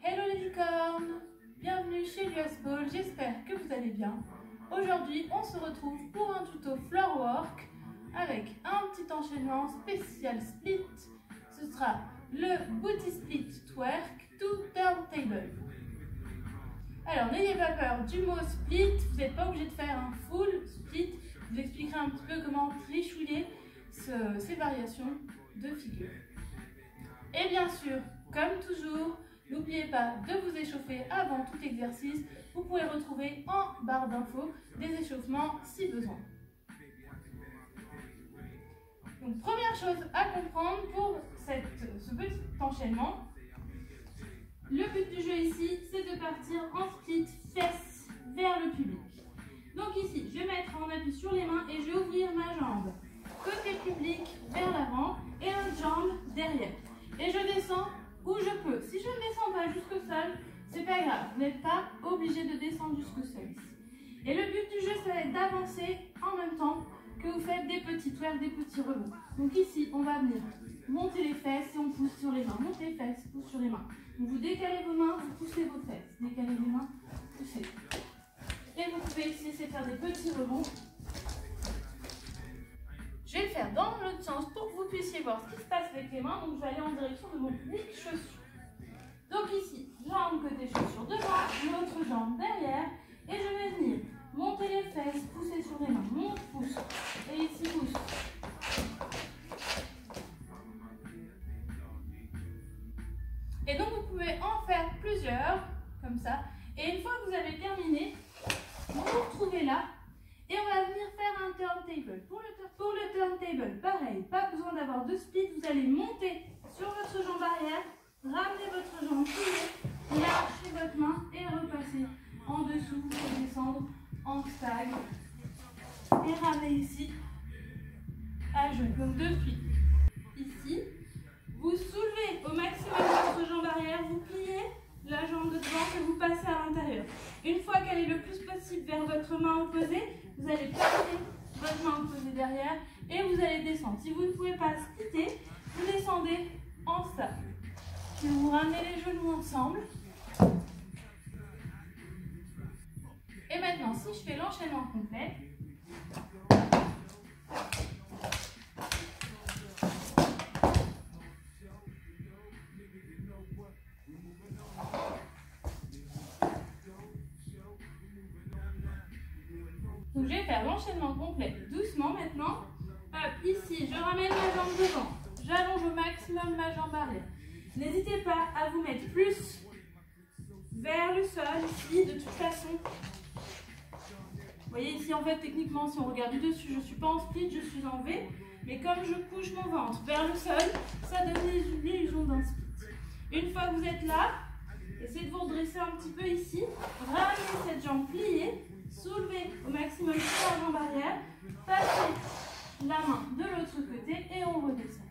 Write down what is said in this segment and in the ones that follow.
Hello les licornes, bienvenue chez l'USBall, j'espère que vous allez bien. Aujourd'hui on se retrouve pour un tuto floor work avec un petit enchaînement spécial split. Ce sera le booty split twerk to turntable. Alors n'ayez pas peur du mot split, vous n'êtes pas obligé de faire un full split. Je vous expliquerai un petit peu comment trichouiller ces variations de figure. Et bien sûr, comme toujours, n'oubliez pas de vous échauffer avant tout exercice. Vous pouvez retrouver en barre d'infos des échauffements si besoin. Donc, première chose à comprendre pour ce petit enchaînement, le but du jeu ici, c'est de partir en split fesses vers le public. Donc ici, je vais mettre en appui sur les mains et je vais ouvrir ma jambe côté public vers l'avant et l'autre jambe derrière. Et je descends où je peux. Si je ne descends pas jusqu'au sol, c'est pas grave. Vous n'êtes pas obligé de descendre jusqu'au sol ici. Et le but du jeu, ça va être d'avancer en même temps que vous faites des petits twerks, des petits rebonds. Donc ici, on va venir monter les fesses et on pousse sur les mains. Montez les fesses, pousse sur les mains. Donc vous décalez vos mains, vous poussez vos fesses. Décalez les mains, poussez. Et vous pouvez ici essayer de faire des petits rebonds. Je vais le faire dans l'autre sens pour que vous puissiez voir ce qui se passe avec les mains. Donc je vais aller en direction de mon public chaussure. Donc ici, jambe côté chaussure devant, l'autre jambe derrière. Et je vais venir monter les fesses, pousser sur les mains. Monte, pousse. Et ici, pousse. Et donc vous pouvez en faire plusieurs, comme ça. Et une fois que vous avez terminé, vous vous retrouvez là. Et on va venir faire un turntable. Pour le turntable, pareil, pas besoin d'avoir de split. Vous allez monter sur votre jambe arrière, ramener votre jambe pliée, lâcher votre main et repasser en dessous pour descendre en stag. Et ramener ici à genoux. Donc depuis ici, vous soulevez au maximum votre jambe arrière, vous pliez la jambe de devant et vous passez à l'intérieur. Une fois qu'elle est le plus possible vers votre main opposée, vous allez passer votre main opposée derrière et vous allez descendre. Si vous ne pouvez pas splitter, vous descendez en stag. Vous ramenez les genoux ensemble. Et maintenant, si je fais l'enchaînement complet, donc je vais faire l'enchaînement complet doucement maintenant. Hop, ici, je ramène ma jambe devant. J'allonge au maximum ma jambe arrière. N'hésitez pas à vous mettre plus vers le sol ici, de toute façon. Vous voyez ici, en fait, techniquement, si on regarde du dessus, je ne suis pas en split, je suis en V. Mais comme je couche mon ventre vers le sol, ça donne l'illusion d'un split. Une fois que vous êtes là, essayez de vous redresser un petit peu ici. Ramenez cette jambe pliée. Soulevez au maximum sur la jambe arrière, passez la main de l'autre côté et on redescend.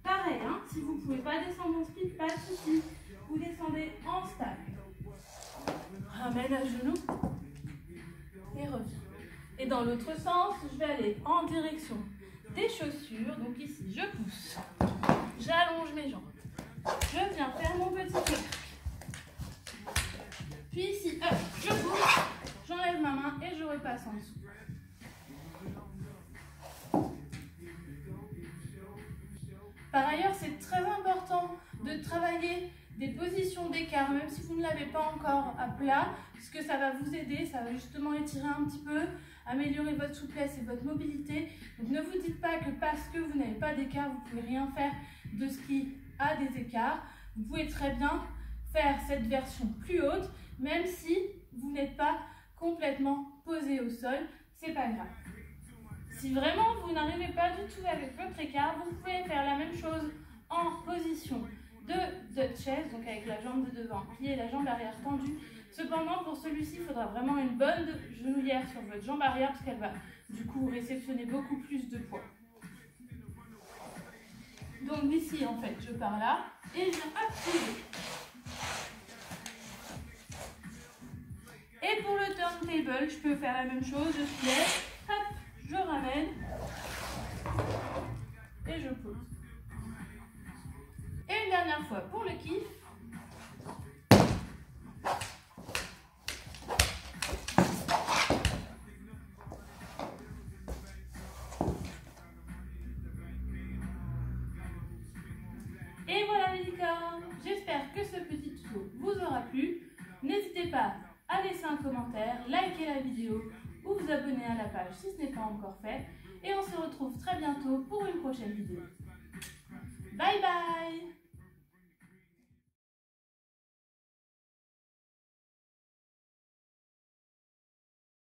Pareil, hein, si vous ne pouvez pas descendre en split, pas de souci, vous descendez en stag. Ramène à genoux et reviens. Et dans l'autre sens, je vais aller en direction des chaussures. Donc ici, je pousse, j'allonge mes jambes, je viens faire mon petit twerk. Puis ici, hop, je pousse. J'enlève ma main et je repasse en dessous. Par ailleurs, c'est très important de travailler des positions d'écart, même si vous ne l'avez pas encore à plat, puisque ça va vous aider, ça va justement étirer un petit peu, améliorer votre souplesse et votre mobilité. Donc ne vous dites pas que parce que vous n'avez pas d'écart, vous ne pouvez rien faire de ce qui a des écarts. Vous pouvez très bien faire cette version plus haute, même si vous n'êtes pas complètement posé au sol, c'est pas grave. Si vraiment vous n'arrivez pas du tout avec votre écart, vous pouvez faire la même chose en position de Dutch chest, donc avec la jambe de devant pliée et la jambe arrière tendue. Cependant, pour celui-ci, il faudra vraiment une bonne genouillère sur votre jambe arrière parce qu'elle va du coup réceptionner beaucoup plus de poids. Donc d'ici, en fait, je pars là et je viens appuyer. Et pour le turntable, je peux faire la même chose, je soulève, hop, je ramène et je pose. Et une dernière fois pour le kiff, liker la vidéo ou vous abonner à la page si ce n'est pas encore fait. Et on se retrouve très bientôt pour une prochaine vidéo. Bye bye!